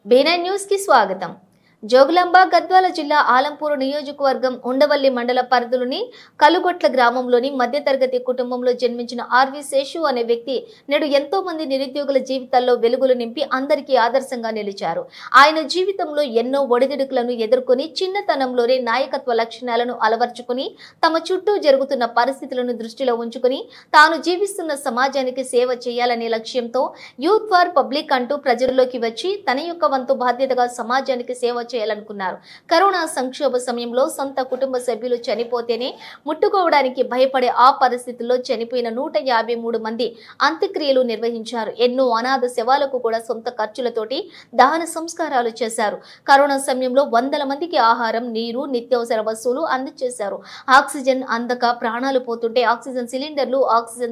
B9 news కి స్వాగతం. జోగులాంబ గద్వాల జిల్లా ఆలంపూరు నియోజకవర్గం ఉండవల్లి మండల పరిధిలోని కలుగొట్ల గ్రామంలోని మధ్యతరగతి కుటుంబంలో జన్మించిన ఆర్వి శేషు అనే వ్యక్తి నేడు ఎంతో మంది నిరుద్యోగుల జీవితాల్లో వెలుగులు నింపి అందరికీ ఆదర్శంగా నిలిచారు. ఆయన జీవితంలో ఎన్నో ఒడిదుడుకులను ఎదుర్కొని చిన్నతనంలోనే నాయకత్వ లక్షణాలను అలవర్చుకుని తమ చుట్టూ జరుగుతున్న పరిస్థితులను దృష్టిలో ఉంచుకుని తాను జీవిస్తున్న సమాజానికి సేవ చేయాలనే లక్ష్యంతో యూత్ ఫర్ పబ్లిక్ అంటూ ప్రజల్లోకి వచ్చి తన యొక్క వంతు బాధ్యతగా సమాజానికి సేవ చేయాలనుకున్నారు. కరోనా సంక్షోభ సమయంలో సొంత కుటుంబ సభ్యులు చనిపోతేనే ముట్టుకోవడానికి భయపడే ఆ పరిస్థితుల్లో చనిపోయిన 153 మంది అంత్యక్రియలు నిర్వహించారు. ఎన్నో అనాథ శవాలకు కూడా సొంత ఖర్చులతోటి దహన సంస్కారాలు చేశారు. కరోనా సమయంలో వందల మందికి ఆహారం, నీరు, నిత్యావసర వస్తువులు అందజేశారు. ఆక్సిజన్ అందక ప్రాణాలు పోతుంటే ఆక్సిజన్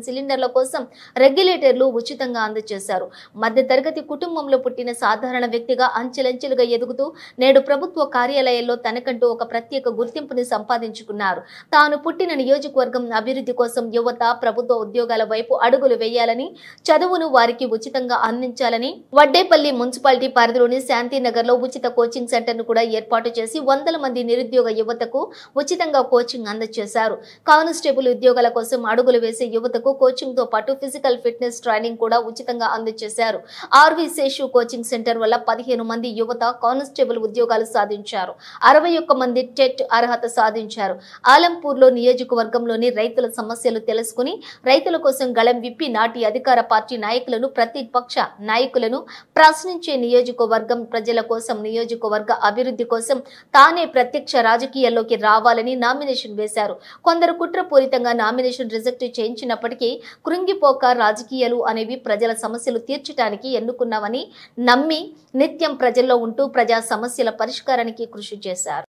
సిలిండర్ల కోసం రెగ్యులేటర్లు ఉచితంగా అందజేశారు. మధ్య తరగతి కుటుంబంలో పుట్టిన సాధారణ వ్యక్తిగా అంచెలంచెలుగా ఎదుగుతూ నేడు ప్రభుత్వ కార్యాలయాల్లో తనకంటూ ఒక ప్రత్యేక గుర్తింపుని సంపాదించుకున్నారు. తాను పుట్టిన నియోజకవర్గం అభివృద్ధి కోసం యువత ప్రభుత్వ ఉద్యోగాల వైపు అడుగులు వేయాలని, చదువును వారికి ఉచితంగా అందించాలని వడ్డేపల్లి మున్సిపాలిటీ పరిధిలోని శాంతినగర్ లో ఉచిత కోచింగ్ సెంటర్ ను కూడా ఏర్పాటు చేసి వందల మంది నిరుద్యోగ యువతకు ఉచితంగా కోచింగ్ అందజేశారు. కానిస్టేబుల్ ఉద్యోగాల కోసం అడుగులు వేసే యువతకు కోచింగ్ తో పాటు ఫిజికల్ ఫిట్నెస్ ట్రైనింగ్ కూడా ఉచితంగా అందజేశారు. ఆర్వి శేషు కోచింగ్ సెంటర్ వల్ల 15 మంది యువత కానిస్టేబుల్ ఉద్యోగాలు సాధించారు. 61 మంది టెట్ అర్హత సాధించారు. ఆలంపూర్లో నియోజకవర్గంలోని రైతుల సమస్యలు తెలుసుకుని రైతుల కోసం గళం విప్పి నాటి అధికార పార్టీ నాయకులను, ప్రతిపక్ష నాయకులను ప్రశ్నించే నియోజకవర్గం ప్రజల కోసం, నియోజకవర్గ అభివృద్ధి కోసం తానే ప్రత్యక్ష రాజకీయాల్లోకి రావాలని నామినేషన్ వేశారు. కొందరు కుట్రపూరితంగా నామినేషన్ రిజెక్ట్ చేయించినప్పటికీ కృంగిపోక రాజకీయాలు అనేవి ప్రజల సమస్యలు తీర్చడానికి ఎన్నుకున్నామని నమ్మి నిత్యం ప్రజల్లో ఉంటూ ప్రజా సమస్యల పరిష్కారానికి కృషి చేశారు.